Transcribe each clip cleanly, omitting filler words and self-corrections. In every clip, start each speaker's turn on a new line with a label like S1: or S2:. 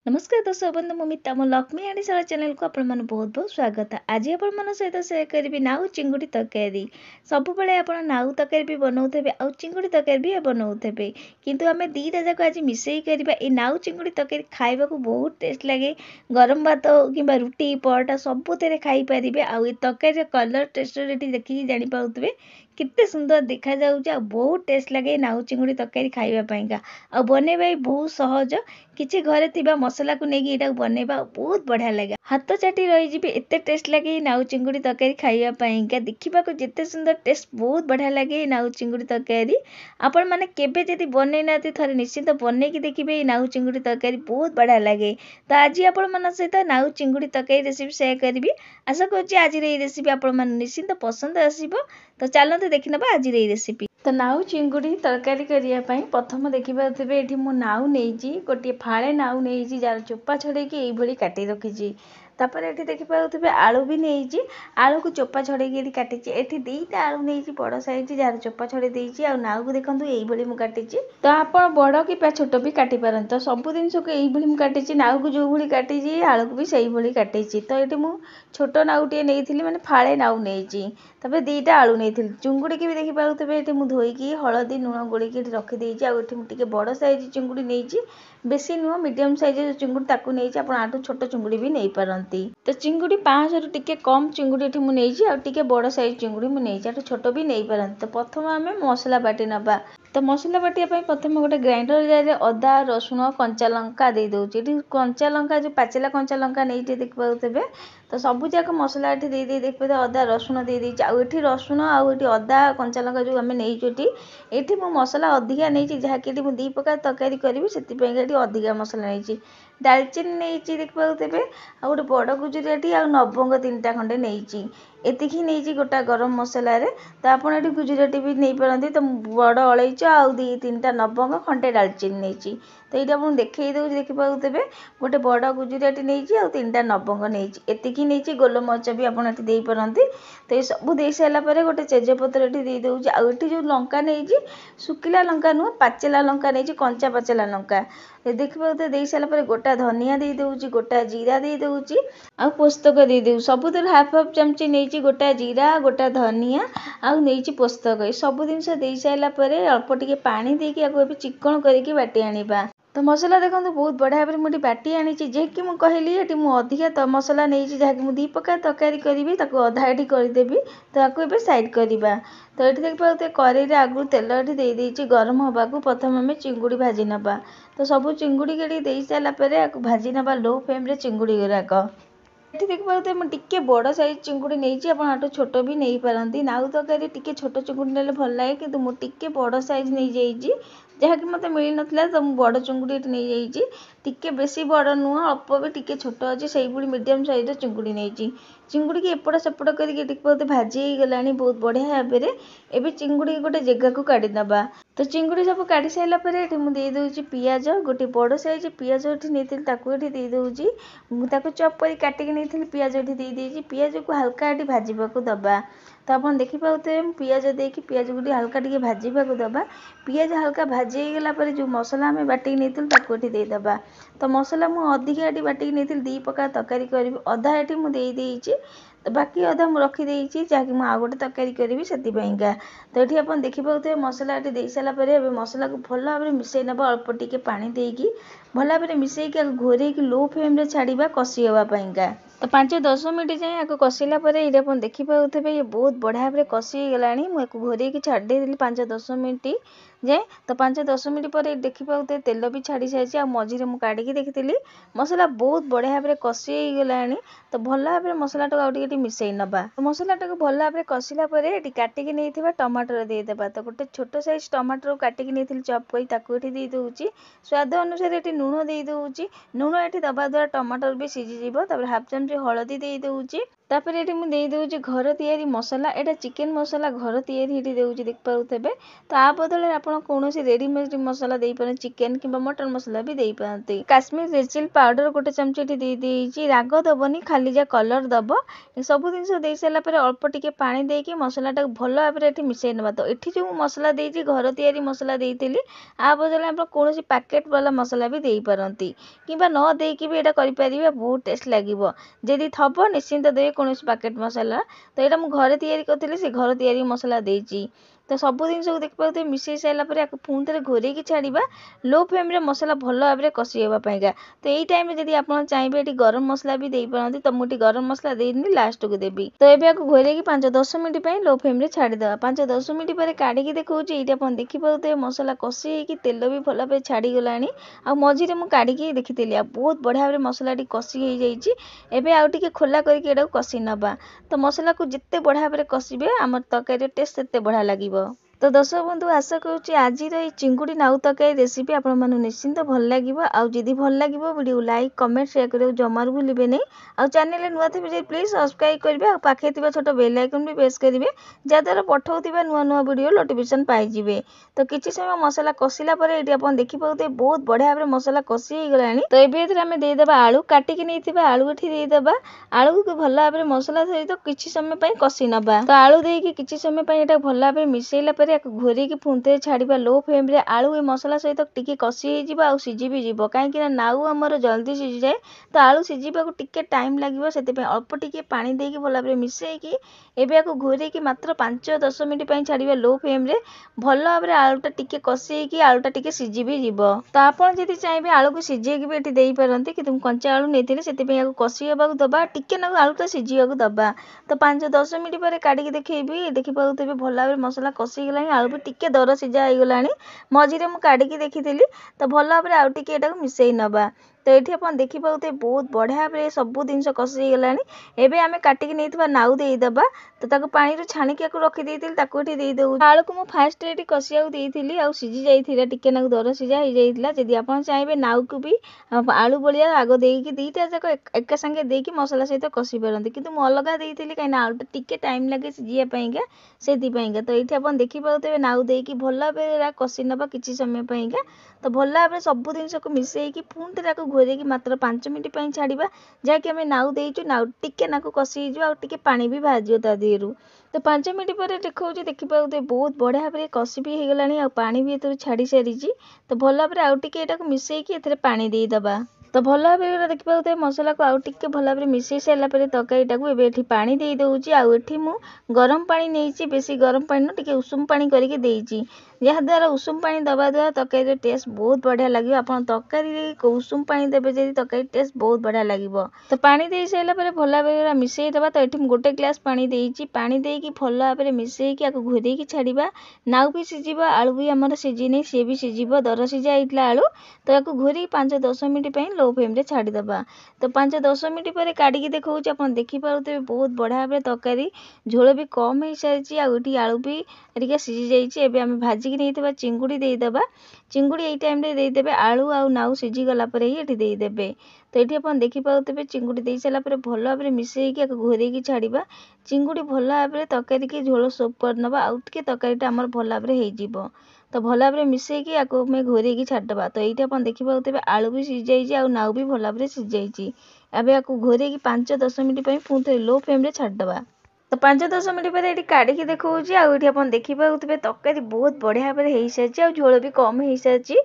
S1: नमस्कार दर्शक बंधु मुमिता मो लक्ष्मी आड़ीशाला चैनल को आपण बहुत बहुत स्वागत। आज आपण सहित सेयार करी नाउ चिंगुड़ी तरकारी। सब आपण नाउ तरकारी भी बनाऊे आ चिंगुड़ी तरकारी भी बनाऊे किंतु आम दीटा जाक आज मिसई करवा। ये नाउ चिंगुड़ी तरकारी खाइबा को बहुत टेस्ट लगे। गरम भात कि रुटी परोटा सबुते खाई पारे। आउ तरकारी कलर टेस्ट देखिए जापारे केते सुंदर देखा जाऊँ। बहुत टेस्ट लगे नाउ चिंगुड़ी तरकारी खाइबापा। आ बनैबा बहुत सहज। किसी घरे थिबा मसला को लेकिन यहाँ बनैबा बहुत बढ़िया लगे। हाथ चाटी रही एत टेस्ट लगे नाउ चिंगुड़ी तरकारी खाइबापा। देखा जिते सुंदर टेस्ट बहुत बढ़िया लगे नाउ चिंगुड़ी तरकारी। आपण मैंने केबे जदि बनई ना थे निश्चिंत बनईकी देखिए नाउ चिंगुड़ी तरकारी बहुत बढ़िया लगे। तो आज आपण मन सहित नाउ चिंगुड़ी तरकारी रेसिपी सेयार करी। आशा कर आज रेसिपी आपण मैंने निश्चिंत पसंद आसो। तो चलते देखी ना आज रेसिपी। तो नाउ चिंगुड़ी तरकारी करने प्रथम देखिए ये मु नाउ नहीं गोटे फाड़े नाउ नहीं जार चोपा छड़े ये काटी रखी। तापर ये देखिए आलू भी नहीं आलू को चोपा छड़े काटी। ये दीटा आलू नहीं बड़ साइज जार चोपा छड़े देती। नाउ को देखो ये मुझे तो आप बड़ कि छोट भी काटी पारत। तो सब जिन को ये काटी नाउ को जो भाई काटी आलू को भी सही भाई काटी। तो ये मुझे छोट नाउटे नहीं मैंने फाड़े नाउ नहीं तबे दीटा आलू नहीं चिंगुड़ी की भी देखिए ये मुझे धोईकी हलदी लुण गोलिकी रखीदे। आगे बड़ साइज चिंगुड़ी नहीं बेसी नुह मीडियम साइज चिंगुड़ी ताकू नहीं आप आठू छोट चिंगुड़ी भी नहीं पारती। तो चिंगुड़ी 500 रु टिके कम चिंगुड़ी ये मुझे बड़ साइज चिंगुड़ी मुझे छोट भी नहीं पारती। तो प्रथम आम मसला बाटी नवा। तो मसला बाटिया प्रथम गोटे ग्राइंडर जार अदा रसुण कंचा लंका दे दूचे। ये कंचा लंका जो पाचिला कंचा लंका नहीं देखिए। तो सबू जाक मसला ये दे देखिए अदा रसुण दे दी। आठी रसुण आठी अदा कंचा लंका जो आम नहीं ये मो मसला अधिका नहीं जहाँकि मुझे 2 प्रकार तरकारी करी से अधिका मसला नहीं। डालचीनी नहीं देखिए आ गोटे बड़ गुजराती आ लवंग 3टा खंडे नहीं एतिकी नहीं गोटा गरम मसला। तो आप गुजराती भी नहीं पारती। तो बड़ अलैच आ 2-3टा लवंग खंडे डालचीनी नहीं। तो ये आपको देखई दूँ देखिए गोटे बड़ गुजराती नहीं आ 3टा लवंग नहीं एतिकी नहीं गोलमरिच भी आपड़ दे पारती। तो ये सब दे सारापर गोटे तेजपत्र दे दूँ। आठी जो लंका नहीं सुखिला लंका नुह पाचिला लंका नहीं कंचा पाचिला लंका देखिए दे सारापर गोटा धनिया दे दूँ गोटा जीरा दे दूँ आ पोस्तक दे दूँ। सबुत हाफ हाफ चमची नहीं गोटा जीरा गोटा धनिया आउ नहीं पोस्तक सब जिनस दे सारापर अल्प टिके पानी देकी चिकन करके बाटी आनिबा। तो मसला देखो बहुत बढ़िया भाव मुझे बाटी आनी जेकि मुझे कहली ये मुझे अधिका तो मसला नहीं जहाँकि मुझे 2 प्रकार तरकारी करी अधा ये करदेवी। तो आपको ये साइड करवा। तो ये देखिए कड़े आगु तेल ये गरम हवा को प्रथम आम चिंगुड़ी भाजी नवा। तो सब चिंगुड़ी के दे सारापर भाजी नवा लो फ्लेम चिंगुड़ी गुराक। ये देखिए मुझे बड़ साइज चिंगुड़ी नहीं आप छोट भी नहीं पारती। नाउ तरकारी टी छोट चिंगुड़ी ना भल लगे कि मुझे बड़ साइज नहीं जाइए जहाँकि मत मिल ना। तो मुझे बड़ चिंगुड़ी नहीं जाइए टिके बेसी बड़ नुह अल्प भी टिके छोट अच्छे से मीडियम साइज चिंगुड़ी नहीं चिंगुड़ी की एपट सेपट कर भाजी गला बहुत बढ़िया भाव में। एवं चिंगुड़ी गोटे जगह को काढ़ी नवा। तो चिंगुड़ी सब काढ़ी सारापर ये मुझे दे पियाज गोटे बड़ साइज पियाज ये नहीं दे दूँ चप कर काटिक नहीं पियाज ये दे पियाज को हल्का ये भाजवा दबा। तो आप देखिए पियाज देकी पियाज को हल्का टे भाजवा दबा। पियाज हल्का भाजी गलापर जो मसला आम बाटिक नहीं देदेबा। तो मसला मुझे अधिका ये बाटिक नहीं 2 प्रकार तरकारी करी अधा ये मुझे तो बाकी अधा मुझे रखीदे जहाँकि मुझे आउ गोटे तरकारी करी से। तो ये आप देखिए मसला ये दे सारापर मसला को भल भाव में मिसई नवा अल्प टिके पानी देकी भल भाव में मिसईक घोरे लो फ्लेम छाड़ा कषि हाँपाई। तो 5-10 मिनट जाए आपको कषिला ये आप देखिए ये बहुत बढ़िया भाव कषि गला। मुझे घोरे छाड़ी 5-10 मिनट जाए। तो 5-10 मिनट पर देखिए तेल भी छाड़ी सारी मझे मुझे काढ़ी देखी मसला बहुत बढ़िया भाव कषि गला। तो भल भाव में मसला आगे मिसई नवा। मसला भल भाव कषिला काटिक नहीं टमाटर देदेबा। तो गोटे छोट साइज टमाटर काटिक नहीं चप कर दे दूँ। स्वाद अनुसार ये लुण दे दूँ लुण ये दबा द्वारा टमाटर भी सीझीज। हाफ चमच हलदी दे दूँ तापर ये मुझे देदे घर तैयारी मसला एटा चिकेन मसला घर तैयारी देउछि देख पारुथबे। तो आ बदले आपण कौन रेडीमेड मसला दे पारे चिकेन किंबा मटन मसला भी दे पारते। काश्मीर रेड चिली पाउडर गोटे चमच दे देइछि राग दबनी खाली जा कलर दब सब जिनस दे सारा पर अल्प टिके पानी देकी मसलाटा भल भाव में मिसई ना। तो ये जो मसला देइछि घर तैयारी मसला देइतिली आ बदले आप कौन पैकेट वाला मसला भी दे पारती किंबा न देकी भी एटा करि परिबे बहुत टेस्ट लागिवो। जदि थबो निश्चिंत दे कौन पैकेट मसला तो यहाँ मुझे घरे तैयारी करथिली से घर तैयारी मसला देइछि। तो सब जिन देख पाते मिसई सारा पुणी थे घोरेक छाड़ा लो फ्लेम रे मसला भल भाव में कषिवाईका। तो यही टाइम जब आप चाहिए ये गरम मसला भी दे पारती तो मुझे गरम मसला देनी लास्ट को देवी। तो ये घोरेक 5-10 मिनट लो फ्लेम रे छाड़ीद 5-10 मिनट पर काढ़ी देखा ये आप देखिए मसला कषि होगी तेल भी भल भाव छाड़गला आ मझे मुझे काढ़ी देखी बहुत बढ़िया भाव में मसला कषि हो जाए। आउ टे खोला करके कषि नवा तो मसला को जिते बढ़िया भाव में कषिबे आम तरकारी टेस्ट सेते बढ़िया लगे। तो दर्शक बंधु आशा करुँच आज चिंगुड़ी नाउ तरकारी रेसिपी आपण मानू निश्चिंत भल लगे। आदि भल लगे वीडियो लाइक कमेंट शेयर करने जमार भूलिए नहीं। आउ चैनल नुआ थे प्लीज सब्सक्राइब करेंगे और पाखे छोट बेल आइकन भी प्रेस करेंगे जहाँद्वारा पठाऊा नुआ नुआ वीडियो नोटिफिकेशन पाइबे। तो किसी समय मसला कषिला ये आप देखिए बहुत बढ़िया भाव में मसला कषि हो गला। तो ये आम देदेबा आलू काटिकी नहीं आलू ये देदेबा आलू को भल भाव में मसला सहित किसी समय कषि नवा। तो आलू देकी किसी समय भल भाव में मिसेला घोरेक पुणी थे छाड़ा लो फ्लेम रे आलू ए मसला सहित टिके कषि हो सीझी भी जीव कहीं नाउ आमर जल्दी सीझी जाए। तो आलू सीझा को टिके टाइम लगे से अल्प टिके पानी देकी भल भाव में मिसेकी एवं घोरेक मात्र 5-10 मिनट छाड़ा लो फ्लेम रे भल भाव में आलूटा टिके कषि आलूटा टिके सीझी भी जीव। तो आपड़ जब चाहिए आलू को सीझे भी ये दे पारती कि कंचा आलू नहीं से कषि होगा दबा टिके ना आलूटा सीझा दबा। तो 5-10 मिनट पर काढ़ी देखी देखिए भल भाव में मसला कषिगला आलू भी टिके दर सीझा हो गला मझे मुझे काढ़ी देखी तो भल भाव में आउ टिके मिसई नवा। तो ये आप देखिए बहुत बढ़िया भाव सब जिन कषि गला एवं आम काटिकी नहीं नाउ देदेबा। तो पानी छाणिक रखी देदे आलू को मुझे फास्ट ये कषिया देती आ सीझी जाइए टिके ना दर सीझा हो जाइए। जदि आप चाहिए नाउ को भी आलू बलिया आग देकी दीटा जाक एका संगे देकी मसला सहित कषि पारती कि अलग देती कहीं आलूटा टिके टाइम लगे सीझापाईका से। तो ये आप देखिए नाउ देकी भल भाव कषि नवा किसी समय तो भल भाव में सब जिन को मिसईकी पुणी थे घोरेक मात्र 5 मिनट छाड़ा जहाँकि आम नाउ देचु नाउ टिके नाक कषि टे पानी भी बाहर ता देहरु। तो 5 मिनट पर देखा देखिए बहुत बढ़िया भाव में कषि भी हो गला आ पानी भी ये छाड़ी सारी। तो भल भाव में आउ टे मिसईकी ए पानी देदेबा। तो भल भाव में देखिए मसला को आउ टे भल भाव में मिसई सारा तरकारी ये पानी दे दूँगी आठी मु गरम पानी नहीं बेसी गरम पानी न टे उषुम पानी करके देइछि जहाँद्वारा उषुम पानी दबा द्वारा तरकारी टेस्ट बहुत बढ़िया लगे। आप तरकारी उषुम पानी देवे जब तरकारी टेस्ट बहुत बढ़िया लगे। तो पानी दे सारा भल भाव में मिसई दबा। तो ये गोटे ग्लास पानी देइछि पानी देकी भल भाव में मिसईकी घोरेकी छाड़ा नाउ भी सीझ आलू भी आमर सीझी नहीं सी भी सीझ दर सीझा होता आलू। तो या घोरेकी 5-10 मिनट लो फ्लेम रे छाड़ीदबा। तो 5-10 मिनट पर काढ़ी देखा आप देखिए बहुत बढ़िया भाव में तरकारी झोल भी कम हो सारी आलू भी टे सीझी जाइए। आम भाजिकी नहीं चिंगुड़ी देदेबा चिंगुड़ी यही टाइम देदेबे आलू आउ नाउ सीझी गला ये देदेबे। तो ये आप देखिए चिंगुड़ी दे सारा भल भाव में मिसईकी घोरेकी छाड़ा चिंगुड़ी भल भाव में तरकारी की झोल सोप कर नवा आउ टे तरकारीटा आमर भल भाव में हो। तो भल भाव में मिसईकी आम घोरेकी छाड़देबा। तो ये आप देखिए आलू भी सीझी आ नाउ भी भल भाव में सीझी या घोरेकी 5-10 मिनट पुणी थे लो फ्लेम रे छाड़देबा। तो 5-10 मिनट पर ये काढ़ी देखा ये आप देखिए तरकारी बहुत बढ़िया भाव में हो सारी झोल भी कम हो सारी।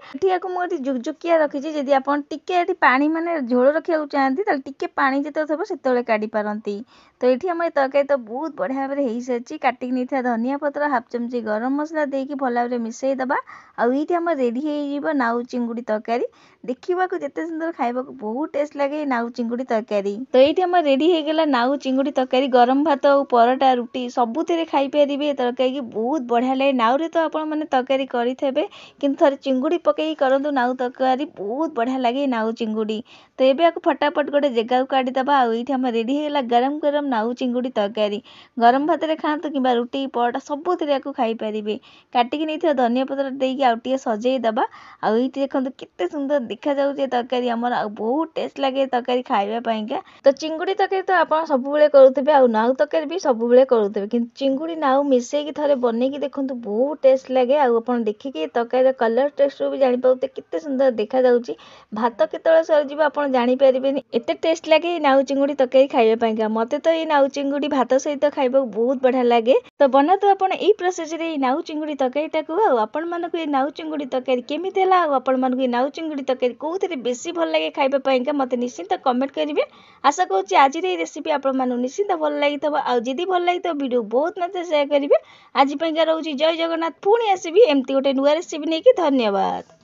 S1: मुझे जुकजुकिया रखी जदि आप टे पानी माने झोल रखा चाहती टे पानी जो थो से काढ़ी पारती। तो ये आम तरकारी तो बहुत बढ़िया भाव में हो सारी काटिक नहीं धनिया पत्र हाफ चमची गरम मसला देकी भल भाव में मिसई दबा आम रेडी हो नाउ चिंगुड़ी तरकारी देखा जिते सुंदर खाइबा बहुत टेस्ट लगे नाउ चिंगुड़ी तरकारी। तो ये आम रेडी हो गला नाउ चिंगुड़ी तरकारी गरम भात ପରଟା ରୁଟି ସବୁଥିରେ ଖାଇପାରିବେ ତରକାରୀ ବହୁତ ବଢ଼ିଆ ଲାଗେ। ନାଉରେ ତ ଆପଣମାନେ ତରକାରୀ କରିଥିବେ କିନ୍ତୁ ଥରେ ଚିଙ୍ଗୁଡ଼ି ପକେଇକି କରନ୍ତୁ ନାଉ ତରକାରୀ ବହୁତ ବଢ଼ିଆ ଲାଗେ ନାଉ ଚିଙ୍ଗୁଡ଼ି। ତ ଏବେ ଆକୁ ଫଟାଫଟ ଗୋଟେ ଜାଗାକୁ କାଢ଼ିଦେବା। ଆଉ ଏଇଠି ଆମର ରେଡ଼ି ହେଇଗଲା ଗରମ ଗରମ ନାଉ ଚିଙ୍ଗୁଡ଼ି ତରକାରୀ। ଗରମ ଭାତରେ ଖାଆନ୍ତୁ କିମ୍ବା ରୁଟି ପରଟା ସବୁଥିରେ ଆକୁ ଖାଇପାରିବେ। କାଟିକି ନେଇଥିବା ଧନିଆ ପତ୍ର ଦେଇକି ଆଉ ଟିକେ ସଜେଇ ଦେବା। ଆଉ ଏଇଠି ଦେଖନ୍ତୁ କେତେ ସୁନ୍ଦର ଦେଖାଯାଉଛି ତରକାରୀ ଆମର, ଆଉ ବହୁତ ଟେଷ୍ଟ ଲାଗେ ତରକାରୀ ଖାଇବା ପାଇଁକା। ତ ଚିଙ୍ଗୁଡ଼ି ତରକାରୀ ତ ଆପଣ ସବୁବେଳେ କରୁଥିବେ ଆଉ ନାଉ ତରକାରୀ ବି ସବୁବେଳେ କରୁଥିବେ, କିନ୍ତୁ ଚିଙ୍ଗୁଡ଼ି ନାଉ ମିଶେଇକି ଥରେ ବନେଇକି ଦେଖନ୍ତୁ ବହୁତ ଟେଷ୍ଟ ଲାଗେ। ଆଉ ଆପଣ ଦେଖିକି ତରକାରୀର କଲର୍ ଟେଷ୍ଟରୁ ବି ଜାଣିପାରୁଥିବେ କେତେ ସୁନ୍ଦର ଦେଖାଯାଉଛି। ଭାତ କେତେବେଳେ ସରିଯିବ ଆପଣ ଜାଣିପାରିବେନି, ଏତେ ଟେଷ୍ଟ ଲାଗେ ଏଇ ନାଉ ଚିଙ୍ଗୁଡ଼ି ତରକାରୀ ଖାଇବା ପାଇଁକା। ମୋତେ ତ ଏଇ ନାଉ ଚିଙ୍ଗୁଡ଼ି ଭାତ ସହିତ ଖାଇବାକୁ ବହୁତ ବଢ଼ିଆ ଲାଗେ। ତ ବନାନ୍ତୁ ଆପଣ ଏଇ ପ୍ରୋସେସରେ ଏଇ ନାଉ ଚିଙ୍ଗୁଡ଼ି ତରକାରୀଟାକୁ। ଆଉ ଆପଣମାନଙ୍କୁ ଏଇ ନାଉ ଚିଙ୍ଗୁଡ଼ି ତରକାରୀ କେମିତି ହେଲା, ଆଉ ଆପଣମାନଙ୍କୁ ଏଇ ନାଉ ଚିଙ୍ଗୁଡ଼ି ତରକାରୀ କେଉଁଥିରେ ବେଶୀ ଭଲ ଲାଗେ ଖାଇବା ପାଇଁକା ମୋତେ ନିଶ୍ଚିନ୍ତ କମେଣ୍ଟ କରିବେ। ଆଶା କରୁଛି ଆଜିର ଏଇ ରେସିପି ଆପଣମାନଙ୍କୁ ନିଶ୍ଚିନ୍ତ ଭଲ ଲାଗିଥିବ। ଆଉ ଯଦି ଭଲ ଲାଗିଥିବ ଭିଡ଼ିଓ ବହୁତ ମାତ୍ରାରେ ସେୟାର କରିବେ। ଆଜି ପାଇଁକା ରହୁଛି ଜୟ ଜଗନ୍ନାଥ। ପୁଣି ଆସିବି ଏମିତି ଗୋଟେ ନୂଆ ରେସିପି ନେଇକି। ଧନ୍ୟବାଦ।